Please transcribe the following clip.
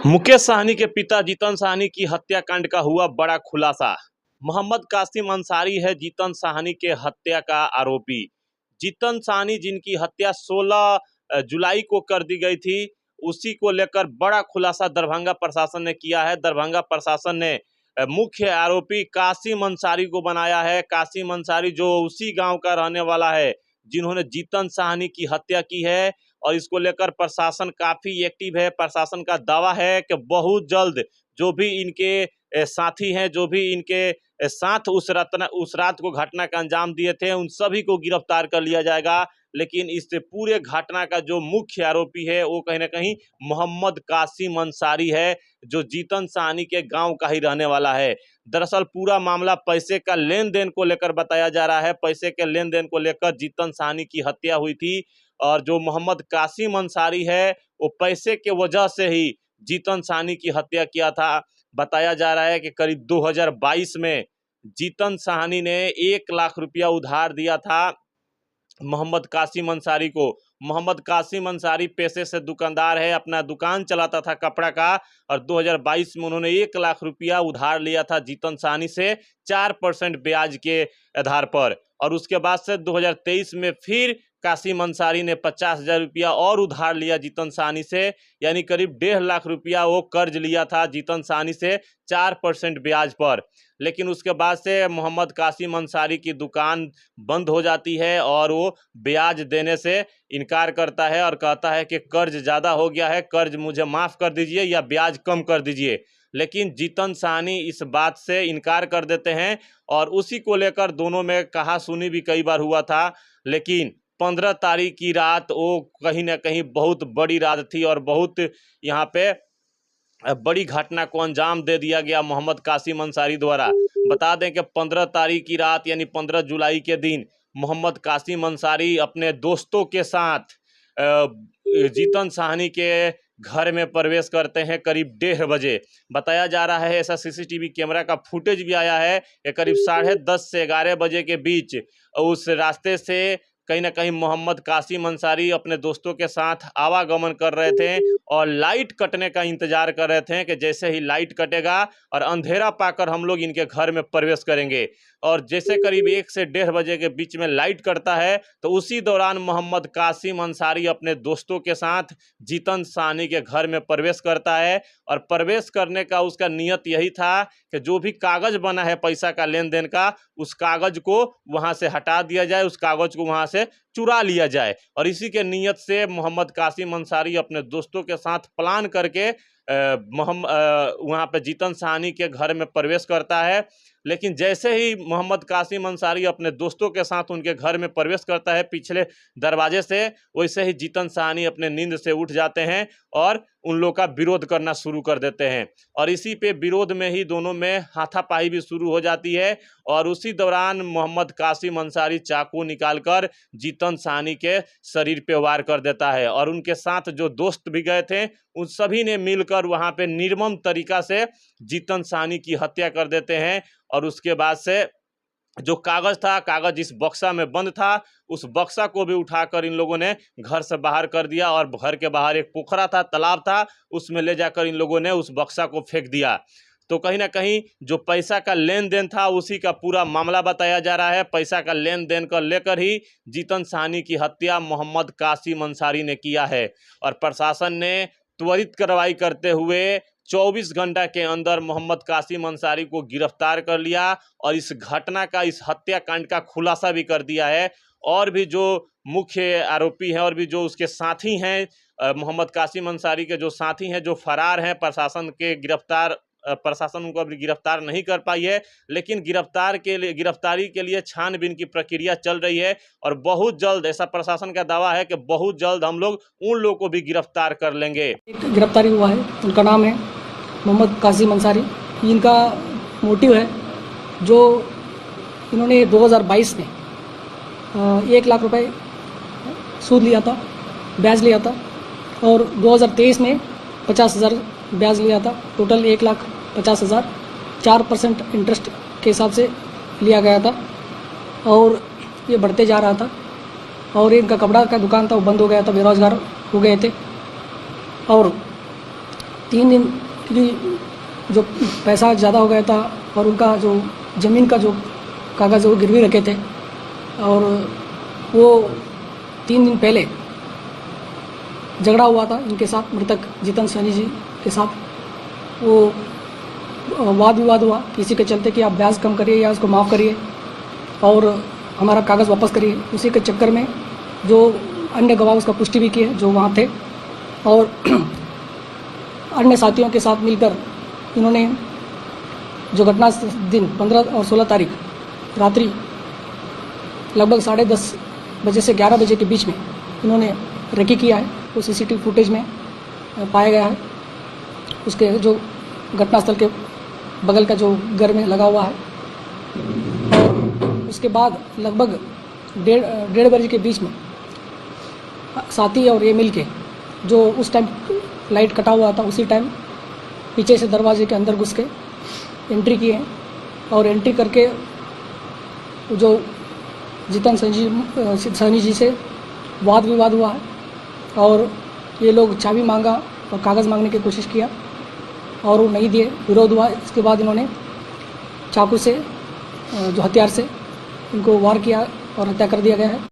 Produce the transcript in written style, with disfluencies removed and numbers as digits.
मुकेश सहनी के पिता जीतन सहनी की हत्याकांड का हुआ बड़ा खुलासा। मोहम्मद कासिम अंसारी है जीतन सहनी के हत्या का आरोपी। जीतन सहनी जिनकी हत्या 16 जुलाई को कर दी गई थी, उसी को लेकर बड़ा खुलासा दरभंगा प्रशासन ने किया है। दरभंगा प्रशासन ने मुख्य आरोपी कासिम अंसारी को बनाया है। कासिम अंसारी जो उसी गांव का रहने वाला है जिन्होंने जीतन सहनी की हत्या की है, और इसको लेकर प्रशासन काफ़ी एक्टिव है। प्रशासन का दावा है कि बहुत जल्द जो भी इनके साथी हैं, जो भी इनके साथ उस रात को घटना का अंजाम दिए थे, उन सभी को गिरफ्तार कर लिया जाएगा। लेकिन इस पूरे घटना का जो मुख्य आरोपी है वो कहीं ना कहीं मोहम्मद कासिम अंसारी है, जो जीतन सहनी के गांव का ही रहने वाला है। दरअसल पूरा मामला पैसे का लेन देन को लेकर बताया जा रहा है। पैसे के लेन देन को लेकर जीतन सहनी की हत्या हुई थी, और जो मोहम्मद कासिम अंसारी है वो पैसे के वजह से ही जीतन सहनी की हत्या किया था। बताया जा रहा है कि करीब 2022 में जीतन सहनी ने 1 लाख रुपया उधार दिया था मोहम्मद कासिम अंसारी को। मोहम्मद कासिम अंसारी पेशे से दुकानदार है, अपना दुकान चलाता था कपड़ा का, और 2022 में उन्होंने 1 लाख रुपया उधार लिया था जीतन सहनी से 4% ब्याज के आधार पर। और उसके बाद से 2023 में फिर कासिम अंसारी ने 50,000 रुपया और उधार लिया जीतन सहनी से, यानी करीब 1.5 लाख रुपया वो कर्ज लिया था जीतन सहनी से 4% ब्याज पर। लेकिन उसके बाद से मोहम्मद कासिम अंसारी की दुकान बंद हो जाती है और वो ब्याज देने से इनकार करता है और कहता है कि कर्ज ज़्यादा हो गया है, कर्ज मुझे माफ़ कर दीजिए या ब्याज कम कर दीजिए। लेकिन जीतन सहनी इस बात से इनकार कर देते हैं, और उसी को लेकर दोनों में कहा सुनी भी कई बार हुआ था। लेकिन 15 तारीख की रात वो कहीं ना कहीं बहुत बड़ी रात थी, और बहुत यहाँ पे बड़ी घटना को अंजाम दे दिया गया मोहम्मद कासिम अंसारी द्वारा। बता दें कि 15 तारीख की रात यानी 15 जुलाई के दिन मोहम्मद कासिम अंसारी अपने दोस्तों के साथ जीतन सहनी के घर में प्रवेश करते हैं करीब 1:30 बजे। बताया जा रहा है, ऐसा सीसीटीवी कैमरा का फुटेज भी आया है कि करीब 10:30 से 11 बजे के बीच उस रास्ते से कहीं ना कहीं मोहम्मद कासिम अंसारी अपने दोस्तों के साथ आवागमन कर रहे थे, और लाइट कटने का इंतजार कर रहे थे कि जैसे ही लाइट कटेगा और अंधेरा पाकर हम लोग इनके घर में प्रवेश करेंगे। और जैसे करीब 1 से 1:30 बजे के बीच में लाइट कटता है, तो उसी दौरान मोहम्मद कासिम अंसारी अपने दोस्तों के साथ जीतन सहनी के घर में प्रवेश करता है। और प्रवेश करने का उसका नियत यही था कि जो भी कागज बना है पैसा का लेन देन का, उस कागज को वहां से हटा दिया जाए, उस कागज को वहां से चुरा लिया जाए। और इसी के नियत से मोहम्मद कासिम अंसारी अपने दोस्तों के साथ प्लान करके वहाँ पे जीतन सहनी के घर में प्रवेश करता है। लेकिन जैसे ही मोहम्मद कासिम अंसारी अपने दोस्तों के साथ उनके घर में प्रवेश करता है पिछले दरवाजे से, वैसे ही जीतन सहनी अपने नींद से उठ जाते हैं और उन लोग का विरोध करना शुरू कर देते हैं। और इसी पे विरोध में ही दोनों में हाथापाई भी शुरू हो जाती है, और उसी दौरान मोहम्मद कासिम अंसारी चाकू निकालकर जीतन सहनी के शरीर पे वार कर देता है। और उनके साथ जो दोस्त भी गए थे उन सभी ने मिलकर वहाँ पे निर्मम तरीका से जीतन सहनी की हत्या कर देते हैं। और उसके बाद से जो कागज था, कागज इस बक्सा में बंद था, उस बक्सा को भी उठाकर इन लोगों ने घर से बाहर कर दिया, और घर के बाहर एक पोखरा था, तालाब था, उसमें ले जाकर इन लोगों ने उस बक्सा को फेंक दिया। तो कहीं ना कहीं जो पैसा का लेन देन था उसी का पूरा मामला बताया जा रहा है। पैसा का लेन देन को लेकर ही जीतन सहनी की हत्या मोहम्मद कासिम अंसारी ने किया है। और प्रशासन ने त्वरित कार्रवाई करते हुए 24 घंटा के अंदर मोहम्मद कासिम अंसारी को गिरफ्तार कर लिया, और इस घटना का, इस हत्याकांड का खुलासा भी कर दिया है। और भी जो मुख्य आरोपी हैं और भी जो उसके साथी हैं, मोहम्मद कासिम अंसारी के जो साथी हैं जो फरार हैं, प्रशासन उनको अभी गिरफ्तार नहीं कर पाई है। लेकिन गिरफ्तारी के लिए छानबीन की प्रक्रिया चल रही है, और बहुत जल्द, ऐसा प्रशासन का दावा है कि बहुत जल्द हम लोग उन लोगों को भी गिरफ्तार कर लेंगे। एक गिरफ्तारी हुआ है, उनका नाम है मोहम्मद कासिम अंसारी। इनका मोटिव है, जो इन्होंने 2022 में 1 लाख रुपए सूद लिया था, ब्याज लिया था, और 2023 में 50,000 ब्याज लिया था। टोटल 1,50,000 4% इंटरेस्ट के हिसाब से लिया गया था, और ये बढ़ते जा रहा था। और इनका कपड़ा का दुकान था, वो बंद हो गया था, बेरोजगार हो गए थे। और 3 दिन की जो पैसा ज़्यादा हो गया था और उनका जो ज़मीन का जो कागज़ वो गिरवी रखे थे, और वो 3 दिन पहले झगड़ा हुआ था इनके साथ, मृतक जीतन सैनी जी के साथ। वो वाद विवाद हुआ किसी के चलते कि आप ब्याज कम करिए या उसको माफ़ करिए और हमारा कागज़ वापस करिए। उसी के चक्कर में जो अन्य गवाह उसका पुष्टि भी किए जो वहाँ थे, और अन्य साथियों के साथ मिलकर इन्होंने जो घटना दिन 15 और 16 तारीख रात्रि लगभग 10:30 बजे से 11 बजे के बीच में इन्होंने रेकी किया है। वो सीसीटीवी फुटेज में पाया गया है। उसके जो घटनास्थल के बगल का जो घर में लगा हुआ है, और उसके बाद लगभग 1:30 बजे के बीच में साथी और ये मिल के जो उस टाइम लाइट कटा हुआ था उसी टाइम पीछे से दरवाजे के अंदर घुस के एंट्री किए हैं, और एंट्री करके जो जीतन सैनी जी से वाद विवाद हुआ है, और ये लोग चाबी मांगा और कागज़ मांगने की कोशिश किया और वो नहीं दिए, विरोध हुआ। इसके बाद इन्होंने चाकू से जो हथियार से इनको वार किया और हत्या कर दिया गया है।